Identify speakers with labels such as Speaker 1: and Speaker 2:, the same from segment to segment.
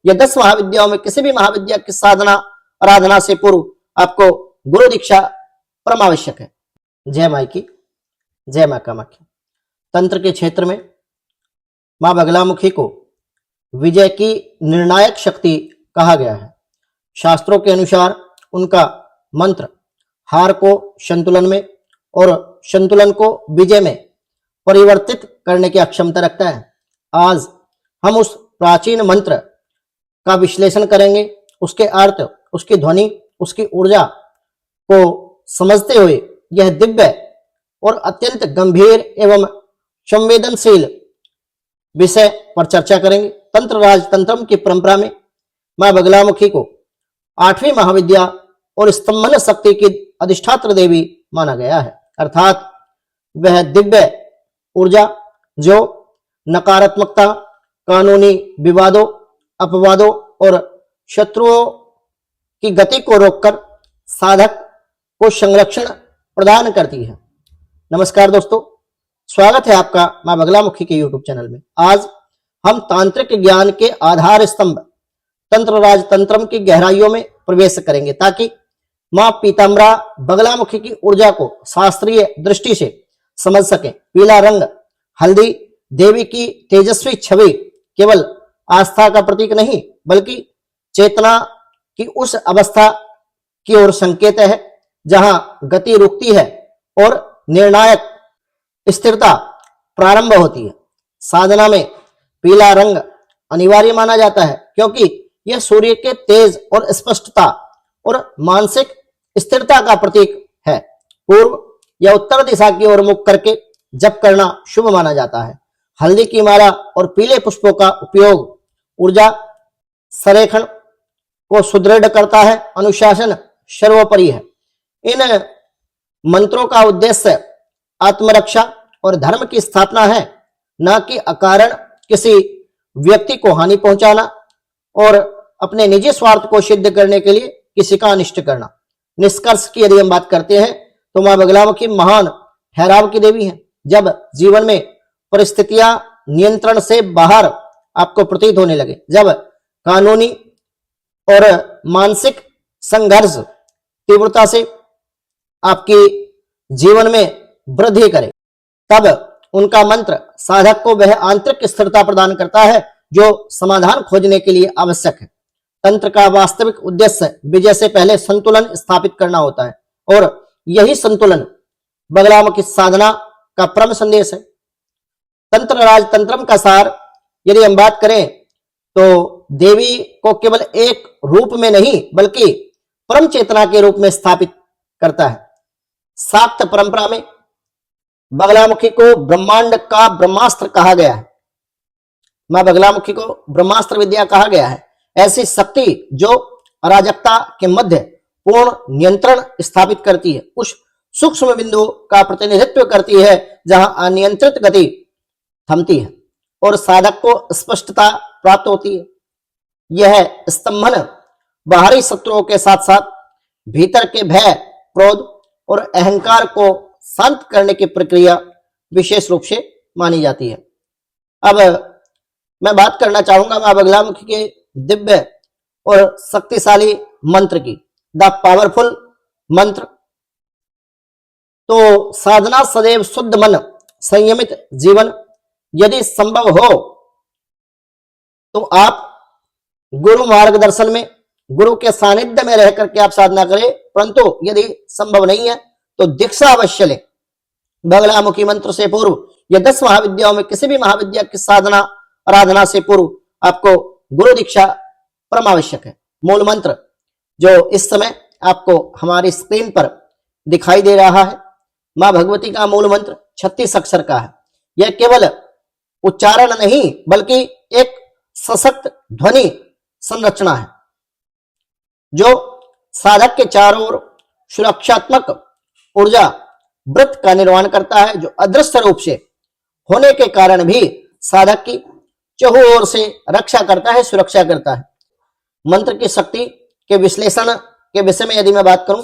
Speaker 1: या 10 महाविद्याओं में किसी भी महाविद्या की साधना आराधना से पूर्व आपको गुरु दीक्षा परम आवश्यक है। जय माई की, जय मां कामाख्या। तंत्र के क्षेत्र में मां बगलामुखी को विजय की निर्णायक शक्ति कहा गया है। शास्त्रों के अनुसार उनका मंत्र हार को संतुलन में और संतुलन को विजय में परिवर्तित करने की क्षमता रखता है। आज हम उस प्राचीन मंत्र का विश्लेषण करेंगे, उसके अर्थ, उसकी ध्वनि, उसकी ऊर्जा को समझते हुए यह दिव्य और अत्यंत गंभीर एवं संवेदनशील विषय पर चर्चा करेंगे। तंत्र राज तंत्रम की परंपरा में मां बगलामुखी को 8वीं महाविद्या और स्तंभन शक्ति की अधिष्ठात्र देवी माना गया है, अर्थात वह दिव्य ऊर्जा जो नकारात्मकता, कानूनी विवादों, अपवादों और शत्रुओं की गति को रोककर साधक को संरक्षण प्रदान करती है। नमस्कार दोस्तों, स्वागत है आपका मां बगलामुखी के YouTube चैनल में। आज हम तांत्रिक ज्ञान के आधार स्तंभ तंत्र राज तंत्रम की गहराइयों में प्रवेश करेंगे ताकि मां पीताम्बरा बगलामुखी की ऊर्जा को शास्त्रीय दृष्टि से समझ सकें। पीला रंग, हल्दी देवी की तेजस्वी छवि केवल आस्था का प्रतीक नहीं बल्कि चेतना की उस अवस्था की ओर संकेत है जहां गति रुकती है और निर्णायक स्थिरता प्रारंभ होती है। साधना में पीला रंग अनिवार्य माना जाता है क्योंकि यह सूर्य के तेज और स्पष्टता और मानसिक स्थिरता का प्रतीक है। पूर्व या उत्तर दिशा की ओर मुख करके जप करना शुभ माना जाता है। हल्दी की माला और पीले पुष्पों का उपयोग ऊर्जा संरेखण को सुदृढ़ करता है। अनुशासन सर्वोपरि है। इन मंत्रों का उद्देश्य आत्मरक्षा और धर्म की स्थापना है, न कि अकारण किसी व्यक्ति को हानि पहुंचाना और अपने निजी स्वार्थ को सिद्ध करने के लिए किसी का अनिष्ट करना। निष्कर्ष की यदि हम बात करते हैं तो मां बगलामुखी महान ठहराव की देवी है। जब जीवन में परिस्थितियां नियंत्रण से बाहर आपको प्रतीत होने लगे, जब कानूनी और मानसिक संघर्ष तीव्रता से आपकी जीवन में वृद्धि करे, तब उनका मंत्र साधक को वह आंतरिक स्थिरता प्रदान करता है जो समाधान खोजने के लिए आवश्यक है। तंत्र का वास्तविक उद्देश्य विजय से पहले संतुलन स्थापित करना होता है और यही संतुलन बगलामुखी साधना का परम संदेश है। तंत्र राज तंत्रम का सार यदि हम बात करें तो देवी को केवल एक रूप में नहीं बल्कि परम चेतना के रूप में स्थापित करता है। शाक्त परंपरा में बगलामुखी को ब्रह्मांड का ब्रह्मास्त्र कहा गया है। मां बगलामुखी को ब्रह्मास्त्र विद्या कहा गया है। ऐसी शक्ति जो अराजकता के मध्य पूर्ण नियंत्रण स्थापित करती है, उस सूक्ष्म बिंदु का प्रतिनिधित्व करती है जहां अनियंत्रित गति थमती है और साधक को स्पष्टता प्राप्त होती है। यह स्तंभन बाहरी शत्रुओं के साथ साथ भीतर के भय, क्रोध और अहंकार को शांत करने की प्रक्रिया विशेष रूप से मानी जाती है। अब मैं बात करना चाहूंगा मां बगलामुखी के दिव्य और शक्तिशाली मंत्र की, द पावरफुल मंत्र। तो साधना सदैव शुद्ध मन, संयमित जीवन, यदि संभव हो तो आप गुरु मार्गदर्शन में, गुरु के सानिध्य में रहकर के आप साधना करें, परंतु यदि संभव नहीं है तो दीक्षा अवश्य लें। बगलामुखी मंत्र से पूर्व या 10 महाविद्याओं में किसी भी महाविद्या की साधना आराधना से पूर्व आपको गुरु दीक्षा परम आवश्यक है। मूल मंत्र जो इस समय आपको हमारी स्क्रीन पर दिखाई दे रहा है, मां भगवती का मूल मंत्र 36 अक्षर का है। यह केवल उच्चारण नहीं बल्कि एक सशक्त ध्वनि संरचना है जो साधक के चारों ओर सुरक्षात्मक ऊर्जा वृत्त का निर्माण करता है, जो अदृश्य रूप से होने के कारण भी साधक की चहुं ओर से रक्षा करता है, सुरक्षा करता है। मंत्र की शक्ति के विश्लेषण के विषय में यदि मैं बात करूं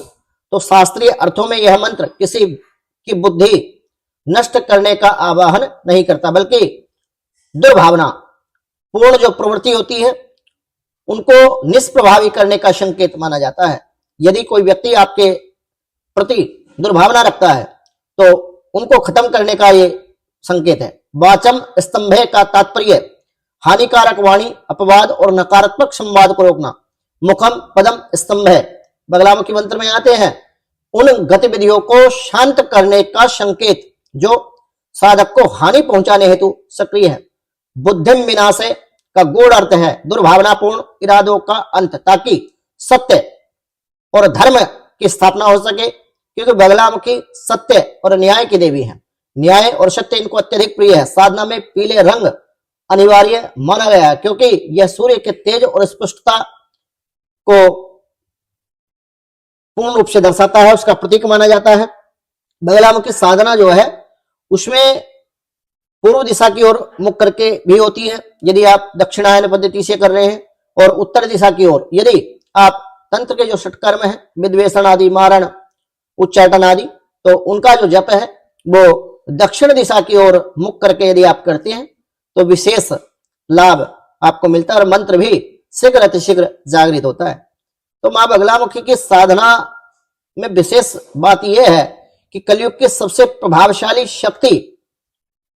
Speaker 1: तो शास्त्रीय अर्थों में यह मंत्र किसी की बुद्धि नष्ट करने का आवाहन नहीं करता, बल्कि दुर्भावना पूर्ण जो प्रवृत्ति होती है उनको निष्प्रभावी करने का संकेत माना जाता है। यदि कोई व्यक्ति आपके प्रति दुर्भावना रखता है तो उनको खत्म करने का ये संकेत है। वाचम स्तंभे का तात्पर्य हानिकारक वाणी, अपवाद और नकारात्मक संवाद को रोकना। मुखम पदम स्तंभ है, बगलामुखी मंत्र में आते हैं उन गतिविधियों को शांत करने का संकेत जो साधक को हानि पहुंचाने हेतु सक्रिय है। बुद्धिम विनाशे का गूढ़ अर्थ है दुर्भावनापूर्ण इरादों का अंत, ताकि सत्य और धर्म की स्थापना हो सके, क्योंकि बगलामुखी सत्य और न्याय की देवी है। न्याय और सत्य इनको अत्यधिक प्रिय है। साधना में पीले रंग अनिवार्य माना गया है, क्योंकि यह सूर्य के तेज और स्पष्टता को पूर्ण रूप से दर्शाता है, उसका प्रतीक माना जाता है। बगलामुखी साधना जो है उसमें पूर्व दिशा की ओर मुख करके भी होती है यदि आप दक्षिणायन पद्धति से कर रहे हैं, और उत्तर दिशा की ओर यदि आप तंत्र के जो षटकर्म है विद्वेषण आदि, मारण, उच्चाटन आदि, तो उनका जो जप है वो दक्षिण दिशा की ओर मुख करके यदि आप करते हैं तो विशेष लाभ आपको मिलता है और मंत्र भी शीघ्र अतिशीघ्र जागृत होता है। तो मां बगलामुखी की साधना में विशेष बात यह है कि कलयुग की सबसे प्रभावशाली शक्ति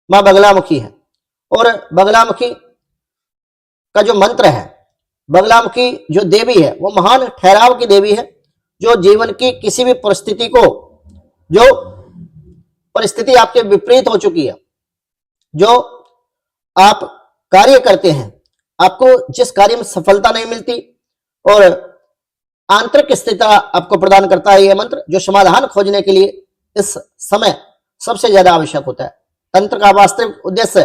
Speaker 1: मां बगलामुखी है। और बगलामुखी का जो मंत्र है, बगलामुखी जो देवी है वो महान ठहराव की देवी है, जो जीवन की किसी भी परिस्थिति को, जो परिस्थिति आपके विपरीत हो चुकी है, जो आप कार्य करते हैं, आपको जिस कार्य में सफलता नहीं मिलती और आंतरिक स्थिरता आपको प्रदान करता है यह मंत्र, जो समाधान खोजने के लिए इस समय सबसे ज्यादा आवश्यक होता है। तंत्र का वास्तविक उद्देश्य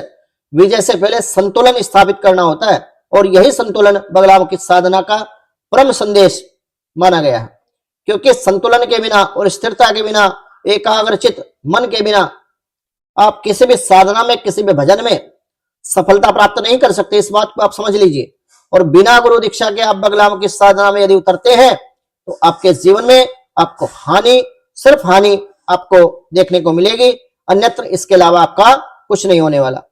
Speaker 1: विजय से पहले संतुलन स्थापित करना होता है, और यही संतुलन बगलामुखी साधना का परम संदेश माना गया है। क्योंकि संतुलन के बिना और स्थिरता के बिना, एकाग्रचित मन के बिना आप किसी भी साधना में, किसी भी भजन में सफलता प्राप्त नहीं कर सकते। इस बात को आप समझ लीजिए। और बिना गुरु दीक्षा के आप बगलामुखी साधना में यदि उतरते हैं तो आपके जीवन में आपको हानि, सिर्फ हानि आपको देखने को मिलेगी, अन्यत्र इसके अलावा आपका कुछ नहीं होने वाला।